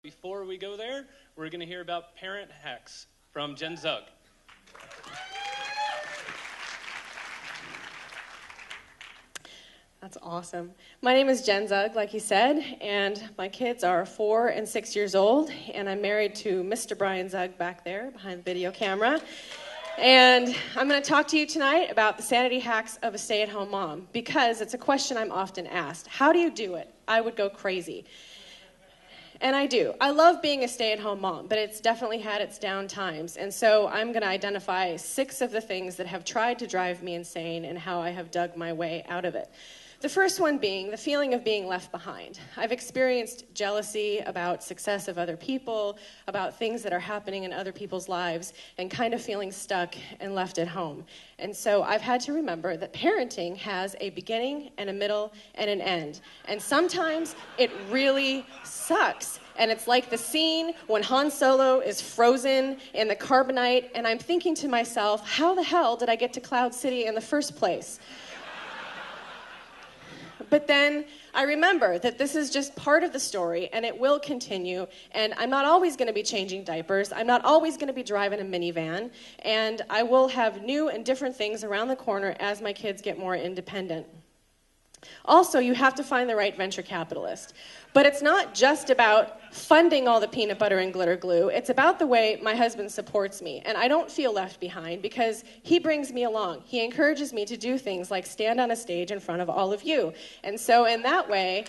before we go there, we're going to hear about parent hacks from Jen Zug. That's awesome. My name is Jen Zug, like he said, and my kids are 4 and 6 years old, and I'm married to Mr. Brian Zug back there behind the video camera. And I'm going to talk to you tonight about the sanity hacks of a stay-at-home mom, because it's a question I'm often asked. How do you do it? I would go crazy. And I do. I love being a stay-at-home mom, but it's definitely had its down times. And so I'm going to identify 6 of the things that have tried to drive me insane and how I have dug my way out of it. The first one being the feeling of being left behind. I've experienced jealousy about success of other people, about things that are happening in other people's lives, and kind of feeling stuck and left at home. And so I've had to remember that parenting has a beginning and a middle and an end. And sometimes it really sucks. And it's like the scene when Han Solo is frozen in the carbonite, and I'm thinking to myself, how the hell did I get to Cloud City in the first place? But then I remember that this is just part of the story, and it will continue, and I'm not always going to be changing diapers. I'm not always going to be driving a minivan, and I will have new and different things around the corner as my kids get more independent. Also, you have to find the right venture capitalist. But it's not just about funding all the peanut butter and glitter glue. It's about the way my husband supports me. And I don't feel left behind because he brings me along. He encourages me to do things like stand on a stage in front of all of you. And so in that way,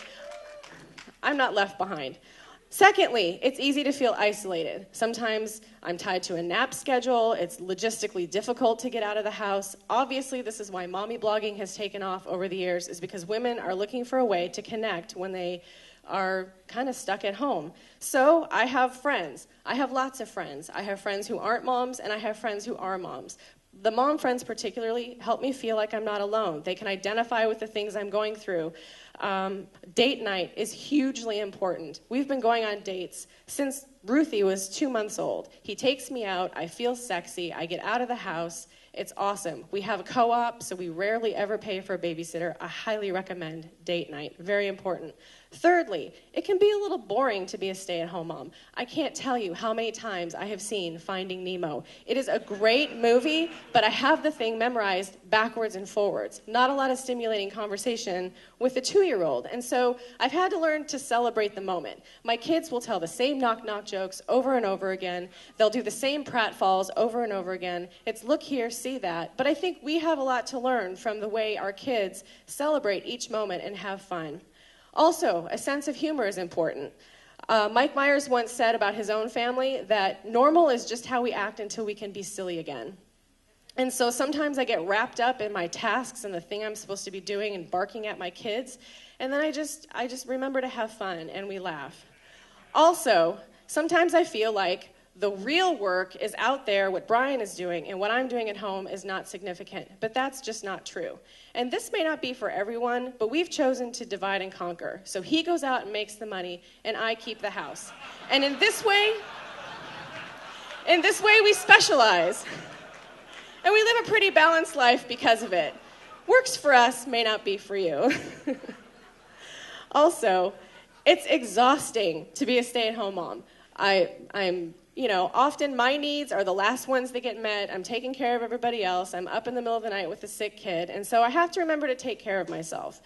I'm not left behind. Secondly, it's easy to feel isolated. Sometimes I'm tied to a nap schedule. It's logistically difficult to get out of the house. Obviously, this is why mommy blogging has taken off over the years, is because women are looking for a way to connect when they are kind of stuck at home. So I have friends. I have lots of friends. I have friends who aren't moms, and I have friends who are moms. The mom friends particularly help me feel like I'm not alone. They can identify with the things I'm going through. Date night is hugely important. We've been going on dates since Ruthie was 2 months old. He takes me out. I feel sexy. I get out of the house. It's awesome. We have a co-op, so we rarely ever pay for a babysitter. I highly recommend date night. Very important. Thirdly, it can be a little boring to be a stay-at-home mom. I can't tell you how many times I have seen Finding Nemo. It is a great movie, but I have the thing memorized backwards and forwards. Not a lot of stimulating conversation with a 2-year-old. And so I've had to learn to celebrate the moment. My kids will tell the same knock-knock jokes over and over again. They'll do the same pratfalls over and over again. It's look here, see that. But I think we have a lot to learn from the way our kids celebrate each moment and have fun. Also, a sense of humor is important. Mike Myers once said about his own family that normal is just how we act until we can be silly again. And so sometimes I get wrapped up in my tasks and the thing I'm supposed to be doing and barking at my kids, and then I just remember to have fun and we laugh. Also, sometimes I feel like the real work is out there, what Brian is doing, and what I'm doing at home is not significant. But that's just not true. And this may not be for everyone, but we've chosen to divide and conquer. So he goes out and makes the money, and I keep the house. And in this way we specialize. And we live a pretty balanced life because of it. Works for us, may not be for you. Also, it's exhausting to be a stay-at-home mom. I'm often my needs are the last ones that get met. I'm taking care of everybody else. I'm up in the middle of the night with a sick kid. And so I have to remember to take care of myself.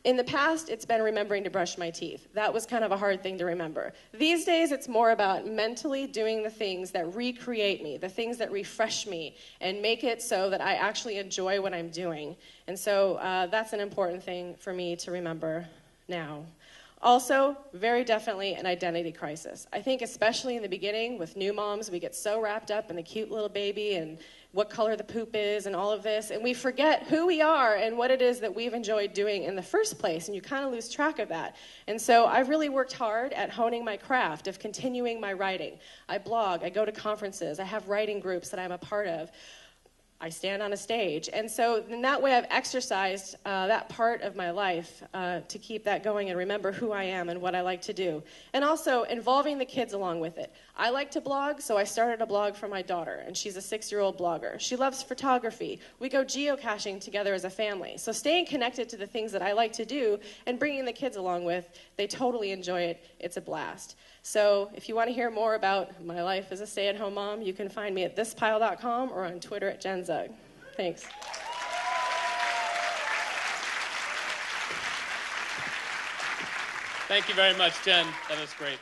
In the past, it's been remembering to brush my teeth. That was kind of a hard thing to remember. These days, it's more about mentally doing the things that recreate me, the things that refresh me, and make it so that I actually enjoy what I'm doing. And so that's an important thing for me to remember now. Also, very definitely an identity crisis. I think especially in the beginning with new moms, we get so wrapped up in the cute little baby and what color the poop is and all of this, and we forget who we are and what it is that we've enjoyed doing in the first place, and you kind of lose track of that. And so I've really worked hard at honing my craft, of continuing my writing. I blog, I go to conferences, I have writing groups that I'm a part of. I stand on a stage. And so in that way, I've exercised that part of my life to keep that going and remember who I am and what I like to do. And also involving the kids along with it. I like to blog, so I started a blog for my daughter, and she's a 6-year-old blogger. She loves photography. We go geocaching together as a family. So staying connected to the things that I like to do and bringing the kids along with, they totally enjoy it. It's a blast. So if you want to hear more about my life as a stay-at-home mom, you can find me at thispile.com or on Twitter at JenZug. Thanks. Thank you very much, Jen. That was great.